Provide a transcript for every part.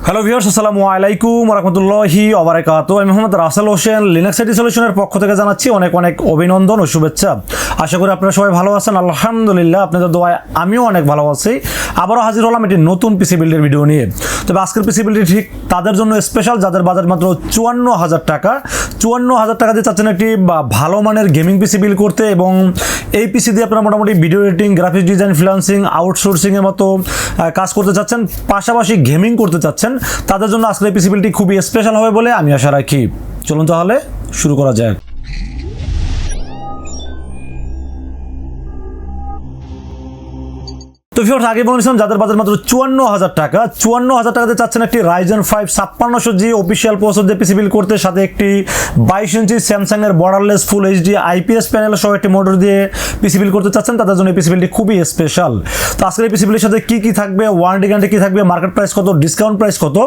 Hello viewers, আসসালামু আলাইকুম ওয়া রাহমাতুল্লাহি ওয়া বারাকাতুহু। আমি মোহাম্মদ রাসেল হোসেন লিনাক্স আইটি সলিউশনের পক্ষ থেকে জানাচ্ছি অনেক অনেক অভিনন্দন ও শুভেচ্ছা। আশা করি আপনারা সবাই ভালো আছেন। আলহামদুলিল্লাহ, আপনাদের দোয়ায় আমিও অনেক ভালো আছি। আবারও হাজির হলাম একটি নতুন পিসি বিল্ডের ভিডিও নিয়ে। তবে আজকের পিসি বিল্ডটি ঠিক তাদের জন্য স্পেশাল যাদের বাজেট মাত্র 54,000 টাকা। 54,000 টাকা দিয়ে চাচ্ছেন একটি ভালো মানের গেমিং পিসি বিল্ড করতে, এবং এই পিসি দিয়ে আপনারা মোটামুটি video editing, graphics design, freelancing, আউটসোর্সিংয়ের মতো কাজ করতে চাচ্ছেন, পাশাপাশি গেমিং করতে চাচ্ছেন, তাদের জন্য আজকের এই পিসি বিল্ডটি খুবই স্পেশাল হবে বলে আমি আশা রাখি। চলুন তাহলে শুরু করা যাক। তো ভিউয়ার্স, আগে বলেছিলাম যাদের বাজেট মাত্র 54,000 টাকা, 54,000 টাকাতে চাচ্ছেন একটি Ryzen 5 5600G অফিসিয়াল প্রসেসর দিয়ে পিসি বিল্ড করতে, সাথে একটি 22 ইঞ্চি স্যামসাং এর borderless full HD IPS panel সহ একটি মোটর দিয়ে পিসি বিল্ড করতে চাচ্ছেন, তাদের জন্য এই পিসি বিল্ডটি খুবই স্পেশাল। তো আজকের এই পিসি বিল্ডের সাথে কি কি থাকবে, ওয়ারেন্টি গ্যারান্টি কি থাকবে, মার্কেট প্রাইস কত, ডিসকাউন্ট প্রাইস কত,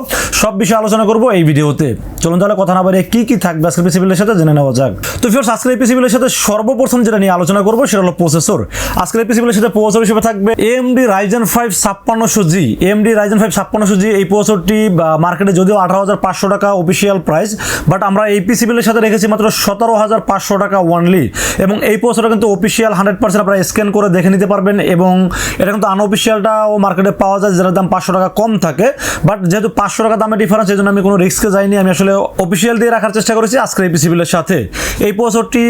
সব বিষয়ে আলোচনা করব এই ভিডিওতে। চলুন তাহলে কথা না বাড়িয়ে কি কি থাকবে আজকের পিসি বিল্ডের সাথে জেনে নেওয়া যাক। তো ভিউয়ার্স, আজকের এই পিসি বিল্ডের সাথে সর্বপ্রথম যেটা নিয়ে আলোচনা করব সেটা হলো প্রসেসর। আজকের এই পিসি বিল্ডের সাথে প্রসেসর হিসেবে থাকবে AMD Ryzen 5 5600G। AMD Ryzen 5 5600G এই প্রসেসরটি মার্কেটে যদিও 18,500 টাকা অফিসিয়াল প্রাইস, বাট আমরা এই পিসি বিলের সাথে রেখেছি মাত্র 17,500 টাকা ওয়ানলি। এবং এই প্রসেসরটা কিন্তু অফিসিয়াল 100% আপনারা স্ক্যান করে দেখে নিতে পারবেন, এবং এটা কিন্তু আনঅফিসিয়ালটাও মার্কেটে পাওয়া যায় যেটার দাম 500 টাকা কম থাকে। বাট যেহেতু 500 টাকা দামের ডিফারেন্স, এই জন্য আমি কোনো রিস্কে যাইনি, আমি আসলে অফিসিয়াল দিয়ে রাখার চেষ্টা করেছি আজকের এই পিসি বিলের সাথে। এই প্রসেসরটি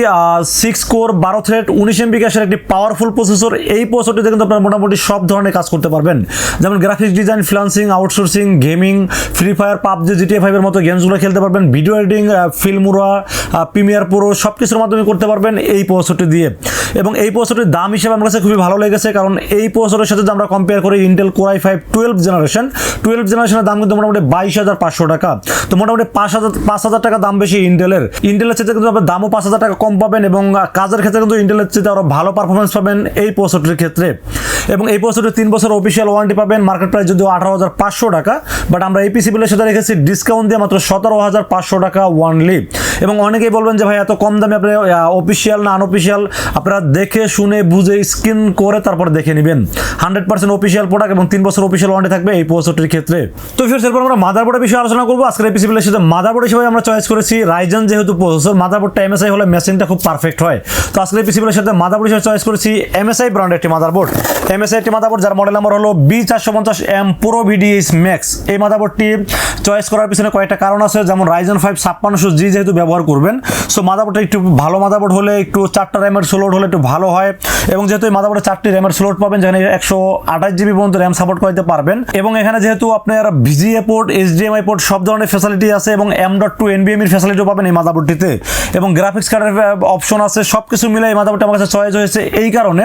6 কোর 12 থ্রেড 19 MB ক্যাশের একটি পাওয়ারফুল প্রসেসর। এই প্রসেসরটিতে কিন্তু আপনারা মোটামুটি সব ধরনের কাজ করতে পারবেন, যেমন graphics design, freelancing, outsourcing, gaming, free fire, PUBG, GTA 5 এর মতো গেমসগুলো খেলতে পারবেন, video editing, Filmora, Premiere Pro সব কিছুর মাধ্যমে করতে পারবেন এই প্রসেসরটি দিয়ে। এবং এই প্রসেসরটির দাম হিসেবে আমার কাছে খুবই ভালো লেগেছে, কারণ এই প্রসেসরের সাথে যদি আমরা কম্পেয়ার করি ইন্টেল কোর i5 12 জেনারেশনের দাম কিন্তু মোটামুটি 22,500 টাকা। তো মোটামুটি 5,000 টাকা দাম বেশি ইন্টেলের চেয়ে কিন্তু আপনার দামও 5,000 টাকা কম পাবেন, এবং কাজের ক্ষেত্রে কিন্তু ইন্টেলের চেয়ে আরও ভালো পারফরমেন্স পাবেন এই প্রসেসরটির ক্ষেত্রে। এবং এই প্রসেসরটি 3 বছর অফিসিয়াল ওয়ারেন্টি পাবেন। মার্কেট প্রাইস যদিও 18,500 টাকা, বাট আমরা এই পিসি বিলের সাথে রেখেছি ডিসকাউন্ট দিয়ে মাত্র 17,500 টাকা ওয়ানলি। এবং অনেকেই বলবেন যে ভাই এত কম দামে আপনি অফিসিয়াল না আনঅফিসিয়াল, আপনারা দেখে শুনে বুঝে স্ক্রিন করে তারপর দেখে নেবেন। 100% অফিসিয়াল প্রোডাক্ট এবং 3 বছর অফিসিয়াল ওয়ারেন্টি থাকবে এই প্রসেসরটির ক্ষেত্রে। তো ফিরছে এরপর আমরা মাদারবোর্ডের বিষয়ে আলোচনা করবো। আজকের এই পিসি বিলের সাথে মাদারবোর্ড হিসেবে আমরা চয়েস করেছি রাইজেন, যেহেতু প্রসেসর মাদারবোর্ডটা MSI হলে মেশিনটা খুব পারফেক্ট হয়। তো আজকের এই পিসি বিলের সাথে মাদারবোর্ড হিসেবে চয়েস করেছি MSI ব্র্যান্ডের একটি মাদারবোর্ড। MSI একটি মাদারবোর্ড যার মডেল নাম্বার হলো B450M Pro-VDH Max। এই মাদারবোর্ডটি চয়েস করার পিছনে কয়েকটা কারণ আছে, যেমন Ryzen 5 5600G যেহেতু ব্যবহার করবেন, সো মাদারবোর্ডটা একটু ভালো মাদারবোর্ড হলে, একটু 4টা র্যামের স্লোট হলে একটু ভালো হয়। এবং যেহেতু এই মাদারবোর্ডে 4টি র্যামের স্লোট পাবেন, যেখানে 128 GB পর্যন্ত র্যাম সাপোর্ট করতে পারবেন, এবং এখানে যেহেতু আপনার VGA পোর্ট, HDMI পোর্ট সব ধরনের ফ্যাসিলিটি আছে, এবং M.2 NVMe এর ফ্যাসিলিটিও পাবেন এই মাদারবোর্ডটিতে, এবং গ্রাফিক্স কার্ডের অপশন আছে। সব কিছু মিলে এই মাদারবোর্ডটা আমার কাছে চয়েস হয়েছে। এই কারণে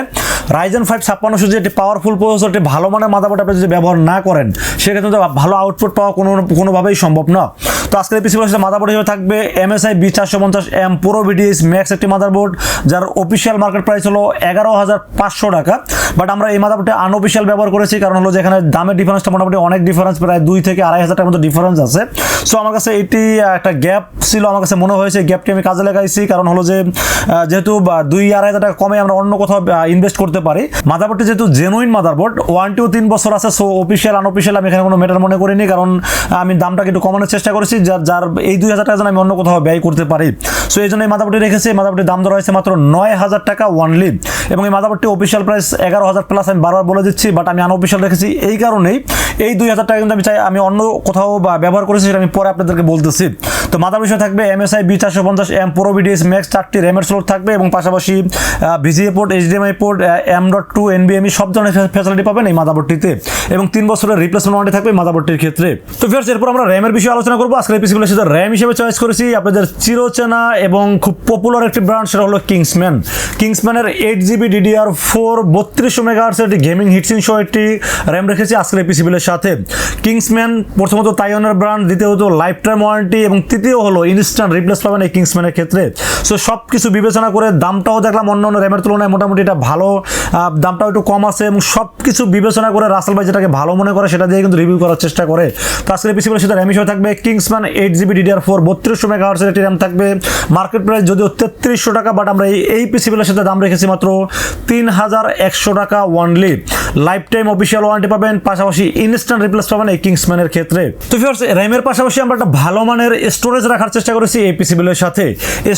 Ryzen 5 5600G একটি পাওয়ারফুল প্রসেসর, একটি ভালো মানের মাদারবোর্ড আপনি যদি ব্যবহার না করেন, সেক্ষেত্রে তো ভালো আউটপুট পাওয়া কোনোভাবেই সম্ভব না। তো আজকের পিসি বিলের মাদারবোর্ড হিসেবে থাকবে MSI B450M Pro-VDH Max একটি মাদারবোর্ড, যার অফিসিয়াল মার্কেট প্রাইস হলো 11,500 টাকা। বাট আমরা এই মাদারবোর্ডে আনঅফিসিয়াল ব্যবহার করেছি, কারণ হলো যে এখানে দামের ডিফারেন্সটা মোটামুটি অনেক ডিফারেন্স, প্রায় 2 থেকে 2,500 টাকার মতো ডিফারেন্স আছে। সো আমার কাছে এটি একটা গ্যাপ ছিল, আমার কাছে মনে হয়েছে গ্যাপটি আমি কাজে লাগাইছি, কারণ হলো যে যেহেতু 2-2,500 টাকা কমে আমরা অন্য কোথাও ইনভেস্ট করতে পারি। মাদারবোর্ডটি যেহেতু জেনুইন মাদারবোর্ড, ওয়ারেন্টিও 3 বছর আছে, সো অফিসিয়াল আনঅফিসিয়াল আমি এখানে কোনো ম্যাটার মনে করিনি, কারণ আমি দামটাকে একটু কমানোর চেষ্টা করেছি, যার এই 2,000 টাকা যেন আমি অন্য কোথাও ব্যয় করতে পারি। সো এই জন্য এই মাদারবোর্ডটি রেখেছি। মাদারবোর্ডটির দাম ধরা হয়েছে মাত্র 9,000 টাকা ওয়ানলি, এবং এই মাদারবোর্ডটি অফিসিয়াল প্রাইস 11,000 প্লাস আমি বারবার বলে দিচ্ছি, বাট আমি আনঅফিসিয়াল রেখেছি এই কারণেই এই 2,000 টাকা কিন্তু আমি অন্য কোথাও ব্যবহার করেছি, সেটা আমি পরে আপনাদেরকে বলতেছি। তো মাদার বিষয় থাকবে MSI B450M Pro-VDH Max, 4টি র্যামের স্লোট থাকবে, এবং পাশাপাশি VGA port, HDMI port, M.2 NVMe সব ধরনের ফ্যাসিলিটি পাবেন এই মাদারবোর্ডটিতে, এবং 3 বছরের রিপ্লেসমেন্ট ওয়ারেন্টি থাকবে মাদারবোর্ডটির ক্ষেত্রে। তো ফিরছে এরপর আমরা র্যামের বিষয়ে আলোচনা করবো। আজকের এই পিসিগুলোর সাথে র্যাম হিসেবে চয়েস করেছি আপনাদের চিরচেনা এবং খুব পপুলার একটি ব্র্যান্ড, সেটা হলো কিংসম্যানের 8GB DDR4 3200 MHz একটি গেমিং হিটসিন সহ একটি র্যাম রেখেছি আজকের এই পিসি বিলের সাথে। কিংসম্যান প্রথমত তাইওয়ানের ব্র্যান্ড, দ্বিতীয়ত লাইফ টাইম ওয়ারেন্টি, এবং তৃতীয় হলো ইনস্ট্যান্ট রিপ্লেস পাবেন এই কিংসম্যানের ক্ষেত্রে। সো সব কিছু বিবেচনা করে দামটাও দেখলাম অন্য র্যামের তুলনায় মোটামুটি এটা ভালো, দামটাও একটু কম আছে, এবং সব কিছু বিবেচনা করে রাসেল ভাই যেটাকে ভালো মনে করে সেটা দিয়ে কিন্তু রিভিউ করার চেষ্টা করে। তো আজকের এই পিসি বিলের সাথে র্যাম হিসেবে থাকবে কিংসম্যান কিংসম্যান 8GB DDR4 3200 মেগাহার্টজের একটি র্যাম থাকবে। মার্কেট প্রাইস যদিও 3300 টাকা, বাট আমরা এই পিসি বিলের সাথে দাম রেখেছি মাত্র 3100 টাকা only. Life time official warranty পাবেন, পাশাপাশি ইনস্ট্যান্ট রিপ্লেস পাবেন এই কিংসম্যানের ক্ষেত্রে। তো ভিউয়ার্স, র্যামের পাশাপাশি আমরা একটা ভালো মানের স্টোরেজ রাখার চেষ্টা করেছি এই পিসি বিলের সাথে।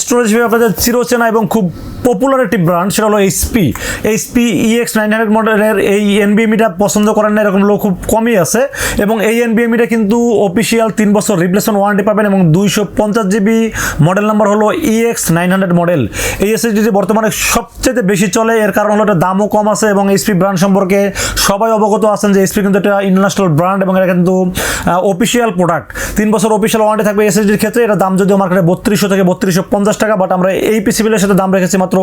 স্টোরেজ হিসেবে আপনাদের চিরচেনা এবং খুব পপুলার একটি ব্র্যান্ড, সেটা হলো এইচপি EX900 মডেলের এই এনবিএমইটা পছন্দ করেন না এরকম লোক খুব কমই আছে, এবং এই এনবিএমইটা কিন্তু অফিসিয়াল 3 বছর রিপ্লেসমেন্ট ওয়ারেন্টি পাবেন এবং 250GB মডেল নাম্বার হলো EX900 মডেল। এই এসএসডি বর্তমানে সবচেয়ে বেশি চলে, এর কারণ হলো এটা দামও কম আছে এবং এইচপি ব্র্যান্ড সম্পর্কে সবাই অবগত আছেন যে এইচপি কিন্তু একটা ইন্টারন্যাশনাল ব্র্যান্ড এবং এটা কিন্তু অফিসিয়াল প্রোডাক্ট। 3 বছর অফিসিয়াল ওয়ারেন্টি থাকবে এসএসডির ক্ষেত্রে। এটা দাম যদিও মার্কেটে 3200 থেকে 3250 টাকা, বাট আমরা এই পিসি বিলের সাথে দাম রেখেছি মাত্র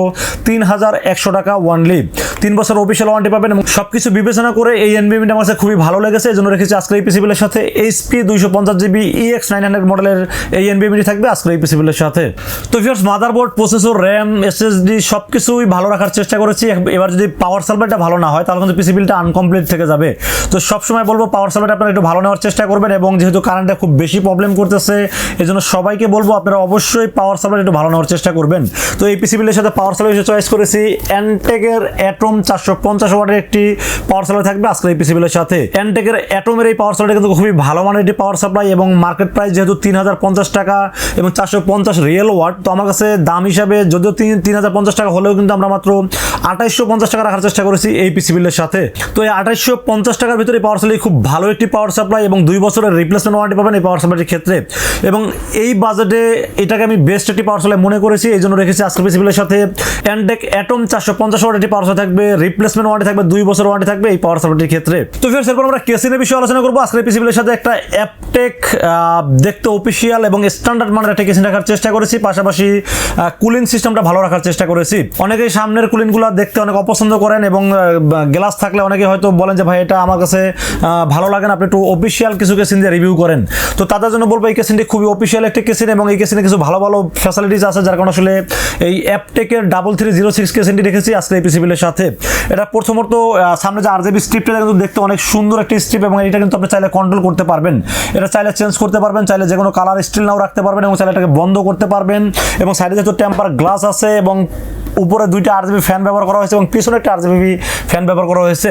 3100 টাকা অনলি। 3 বছর অফিসিয়াল ওয়ারেন্টি পাবেন এবং সবকিছু বিবেচনা করে এই এনবিএমইটা আমার কাছে খুবই ভালো লেগেছে, এই জন্য রেখেছি আজকে এই পিসি বিলের সাথে। এইচপি 250GB EX900 মডেলের এই এনবিএমইটি থাকবে আজকে এই পিসি বিলের সাথে। তো viewers, motherboard, processor, RAM, SSD সবকিছুই ভালো রাখার চেষ্টা করেছি। এবার যদি পাওয়ার সাপ্লাইটা ভালো না হয় তাহলে কিন্তু পিসি বিলটা আনকমপ্লিট থেকে যাবে। তো সবসময় বলবো পাওয়ার সাপ্লাইটা আপনারা একটু ভালো নেওয়ার চেষ্টা করবেন, এবং যেহেতু কারেন্টটা খুব বেশি প্রবলেম করতেছে এই জন্য সবাইকে বলবো আপনারা অবশ্যই পাওয়ার সাপ্লাই একটু ভালো নেওয়ার চেষ্টা করবেন। তো এই পিসি বিলের সাথে পাওয়ার সাপ্লাই চয়েস করেছি অ্যান্টেকের অ্যাটম 450 ওয়াটের একটি পাওয়ার সাপ্লাই থাকবে আজকে এই পিসি বিলের সাথে। অ্যান্টেকের অ্যাটমের এই পাওয়ার সাপ্লাইটা কিন্তু খুবই ভালো মানের একটি পাওয়ার সাপ্লাই এবং মার্কেট প্রাইস যেহেতু 3050 টাকা এবং 450 রিয়েল ওয়াট, তো আমার কাছে দাম হিসাবে যদিও 3050 টাকা হলেও কিন্তু আমরা মাত্র 2850 টাকা রাখার চেষ্টা করেছি এই পিসি বিলের সাথে। তো এই 2850 টাকার ভিতরে পাওয়ার সাপ্লাই খুব ভালো একটি পাওয়ার সাপ্লাই এবং 2 বছরের রিপ্লেসমেন্ট ওয়ারেন্টি পাবেন এই পাওয়ার সাপ্লাইটির ক্ষেত্রে, এবং এই বাজেটে এটাকে আমি বেস্ট একটি পাওয়ার সাপ্লাই মনে করেছি, এই জন্য রেখেছি আজকের পিসি বিলের সাথে। অ্যান্টেক অ্যাটম 450 ওয়াটের একটি পাওয়ার সাপ্লাই থাকবে, রিপ্লেসমেন্ট ওয়ারেন্টি থাকবে, 2 বছর ওয়ারেন্টি থাকবে এই পাওয়ার সাপ্লাইটির ক্ষেত্রে। তো ফির এরপর আমরা কেসিনের বিষয়ে আলোচনা করবো। আজকের পিসি বিলের সাথে একটা অ্যাপটেক দেখতে অফিসিয়াল এবং স্ট্যান্ডার্ড মানের একটা কেসিন রাখার চেষ্টা করেছি, পাশাপাশি কুলিং সিস্টেমটা ভালো রাখার চেষ্টা করেছি। অনেকেই সামনের কুলিংগুলো দেখতে অনেক অপছন্দ করেন এবং গ্লাস থাকলে অনেকে হয়তো বলেন যে ভাই এটা আমার কাছে ভালো লাগে না, আপনি একটু অফিসিয়াল কিছু কেসিন দিয়ে রিভিউ করেন। তো তাদের জন্য বলবো এই কেসিনটি খুবই অফিসিয়াল একটি কেসিন এবং এই কেসিনে কিছু ভালো ভালো ফ্যাসিলিটিস আছে, যার কারণে আসলে এই অ্যাপটেকের 3306 কেসিনটি রেখেছি আজকে এই পিসি বিলের সাথে। এটা প্রথমত সামনে যে আরজিবি স্ট্রিপটা কিন্তু দেখতে অনেক সুন্দর একটি স্ট্রিপ এবং এটা কিন্তু আপনি চাইলে কন্ট্রোল করতে পারবেন, এটা চাইলে চেঞ্জ করতে পারবেন, চাইলে যে কোনো কালার স্টিল নাও রাখতে পারবেন এবং চাইলে এটাকে বন্ধ করতে পারবেন। এবং সাইডে যেহেতু টেম্পার গ্লাস আছে এবং উপরে 2টা আরজিবি ফ্যান ব্যবহার করা হয়েছে এবং পিছনে একটা আরজিবি ফ্যান ব্যবহার করা হয়েছে।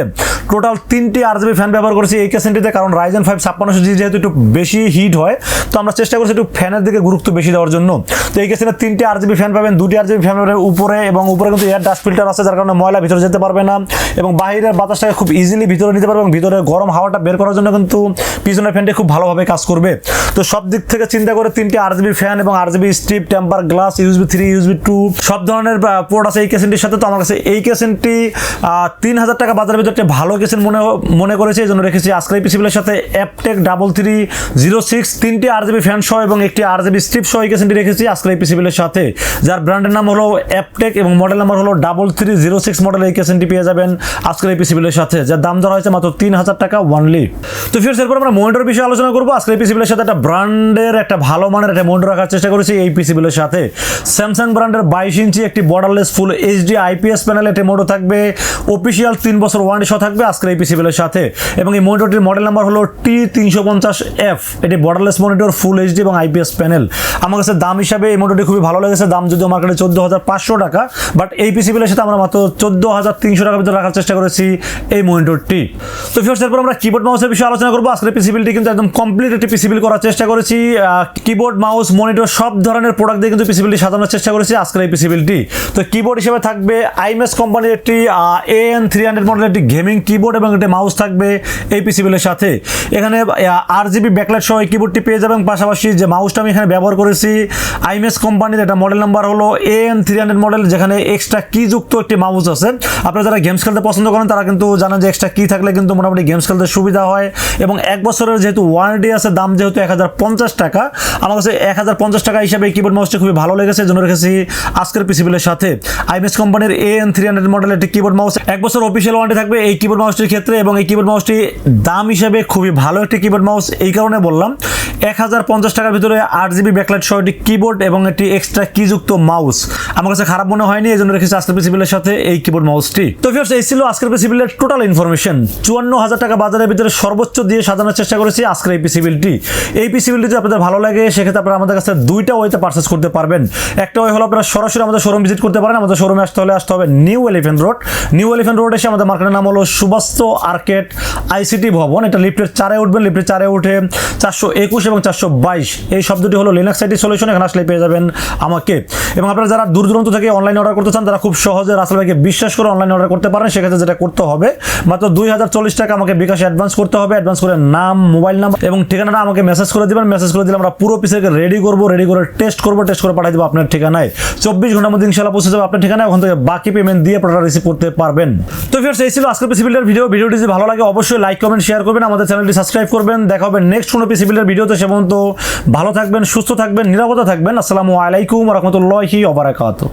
টোটাল 3টি আরজিবি ফ্যান ব্যবহার করেছি এই কেসিনটিতে, কারণ Ryzen 5 5600G যেহেতু একটু বেশি হিট হয় তো আমরা চেষ্টা করছি একটু ফ্যানের দিকে গুরুত্ব বেশি দেওয়ার জন্য। তো এই কেসিনে 3টি আরজিবি ফ্যান পাবেন, 2টি আরজিবি ফ্যান পাবেন উপরে, এবং উপরে কিন্তু এয়ার ডাস্ট ফিল্টার আছে যার কারণে ময়লা ভিতরে যেতে পারবে না এবং বাইরের বাতাসটাকে খুব ইজিলি ভিতরে নিতে পারবে এবং ভিতরে গরম হাওয়াটা বের করার জন্য কিন্তু পিছনের ফ্যানটি খুব ভালোভাবে কাজ করবে। তো সব দিক থেকে চিন্তা করে 3টি আরজিবি ফ্যান এবং RGB strip, temper glass, USB 3, USB 2 সব ধরনের পোর্ট আছে এই কেসিনটির সাথে। তো আমার কাছে এই কেসিনটি 3000 টাকা বাজারের ভিতরে একটা ভালো কেসিন মনে করেছি, এই জন্য রেখেছি আজকের এই পিসি বিলের সাথে অ্যাপটেক 3306 3টি আরজিবি ফ্যান সহ এবং একটি আরজিবি স্ট্রিপ সহ এই কেসিনটি রেখেছি আজকের এই পিসি বিলের সাথে, যার ব্র্যান্ডের নাম হলো অ্যাপটেক এবং মডেল নাম্বার হলো 3306 মডেলের এই কেসিনটি পেয়ে যাবেন আজকের এই পিসি বিলের সাথে, যার দাম ধরা হয়েছে মাত্র 3000 টাকা অনলি। তো ফির এরপর আমরা মনিটরের বিষয়ে আলোচনা করবো। আজকের এই পিসি বিলের সাথে একটা ব্র্যান্ডের একটা ভালো মানের একটা মনিটর রাখার চেষ্টা করেছি এই পিসি বিলের সাথে। স্যামসাং ব্র্যান্ডের 22 ইঞ্চি একটি borderless full HD IPS panel একটি মনিটর থাকবে, অফিসিয়াল 3 বছর ওয়ারেন্টি সহ থাকবে আজকের এই পিসি বিলের সাথে, এবং এই মনিটরটির মডেল নাম্বার হলো T350F। এটি বর্ডারলেস মনিটর, ফুল এইচডি এবং আইপিএস প্যানেল। আমার কাছে দাম হিসাবে এই মনিটরটি খুবই ভালো লেগেছে, দাম যদিও মার্কেটে 14500 টাকা, বাট এই পিসি বিলের সাথে আমরা মাত্র 14300 টাকার ভিতরে রাখার চেষ্টা করেছি এই মনিটরটি। তো ফিরস এরপর আমরা কিবোর্ড মাউসের বিষয়ে আলোচনা করবো। আজকের পিসি বিলটি কিন্তু একদম কমপ্লিট একটি পিসি বিল করার চেষ্টা করেছি, কিবোর্ড, মাউস, মনিটর সব ধরনের প্রোডাক্ট দিয়ে কিন্তু পিসি বিলটি সাজানোর চেষ্টা করেছি আজকের এই পিসি বিলটি। তো কিবোর্ড হিসেবে থাকবে Imice কোম্পানির একটি AN300 মডেলের একটি গেমিং কিবোর্ড এবং একটি মাউস থাকবে এই পিসি বিলের সাথে। এখানে RGB ব্যাকলাইট সহ এই কিবোর্ডটি পেয়ে যাবেন, পাশাপাশি যে মাউসটা আমি এখানে ব্যবহার করেছি Imice কোম্পানির, এটা মডেল নাম্বার হলো AN300 মডেল, যেখানে এক্সট্রা কি যুক্ত একটি মাউস আছে। আপনারা যারা গেমস খেলতে পছন্দ করেন তারা কিন্তু জানেন যে এক্সট্রা কি থাকলে কিন্তু মোটামুটি গেমস খেলতে সুবিধা হয়, এবং 1 বছরের যেহেতু ওয়ারেন্টি আছে, দাম যেহেতু 1050 টাকা, আমার কাছে 1050 টাকা হিসাবে এই কিবোর্ড মাউসটি খুবই ভালো লেগেছে, জন্য রেখেছি আজকের পিসি বিলের সাথে। Imice কোম্পানির AN300 মডেলের একটি কিবোর্ড মাউস, 1 বছর অফিসিয়াল ওয়ারেন্টি থাকবে এই কিবোর্ড মাউসটির ক্ষেত্রে, এবং এই কিবোর্ড মাউসটি দাম হিসেবে খুবই ভালো একটি কিবোর্ড মাউস। এই কারণে বললাম 1050 টাকার ভিতরে 8GB ব্যাকলাইট সহ একটি কিবোর্ড এবং একটি এক্সট্রা কিযুক্ত মাউস আমার কাছে খারাপ মনে হয়নি, এই জন্য রেখেছি আজকের পিসি বিলের সাথে এই কিবোর্ড মাউসটি। তো ভিউয়ার্স, এই ছিল আজকের পিসি বিলের টোটাল ইনফরমেশন। 54,000 টাকা বাজারের ভিতরে সর্বোচ্চ দিয়ে সাজানোর চেষ্টা করেছি আজকের এই পিসি বিলটি। এই পিসি বিলটি যদি আপনাদের ভালো লাগে সেক্ষেত্রে আপনারা আমাদের কাছে দুইটা ওয়েতে পারচেস করতে পারবেন। একটা ওয়ে হলো আপনারা সরাসরি আমাদের শোরুম ভিজিট করতে পারেন। আমাদের শোরুমে আসতে হবে new elephant road. New elephant road এসে আমাদের মার্কেটের নাম হলো সুবাস্তু আর্কেড আইসিটি ভবন। এটা লিফটের 4-এ উঠবেন। লিফটের 4-এ উঠে 421 এবং 422 এই শব্দটি হলো লিনাক্স আইটি সলিউশন। এখানে আসলে পেয়ে যাবেন আমাকে। এবং আপনারা যারা দূর দূরান্ত থেকে অনলাইন অর্ডার করতে চান তারা খুব সহজে রাসেল ভাইকে বিশ্বাস করে অনলাইন অর্ডার করতে পারেন। সেক্ষেত্রে যেটা করতে হবে, মাত্র 2040 টাকা আমাকে বিকাশে অ্যাডভান্স করতে হবে। অ্যাডভান্স করে নাম, মোবাইল নাম্বার এবং ঠিকানাটা আমাকে মেসেজ করে দিবেন। মেসেজ করে দিলে আমরা পুরো পিসেকে রেডি করবো, রেডি করে টেস্ট করে পাঠিয়ে দেবো আপনার ঠিকানায়। 24 ঘন্টার মধ্যে ইনশাআল্লাহ পৌঁছে যাবে আপনার ঠিকানায়। ওখান থেকে বাকি পেমেন্ট দিয়ে প্রোডাক্ট রিসিভ করতে পারবেন। তো ভিউয়ার্স, এই ছিল আজকের পিসি বিল্ডের ভিডিও। ভিডিওটি যদি ভালো লাগে অবশ্যই লাইক, কমেন্ট, শেয়ার করবেন। আমাদের চ্যানেলটি সাবস্ক্রাইব করবেন। দেখা হবে নেক্সট কোনো পিসি বিল্ডের ভিডিওতে। সে পর্যন্ত ভালো থাকবেন, সুস্থ থাকবেন, নিরাপদে থাকবেন। আসসালামু আলাইকুম ওয়া রাহমাতুল্লাহি ওয়া বারাকাতুহু।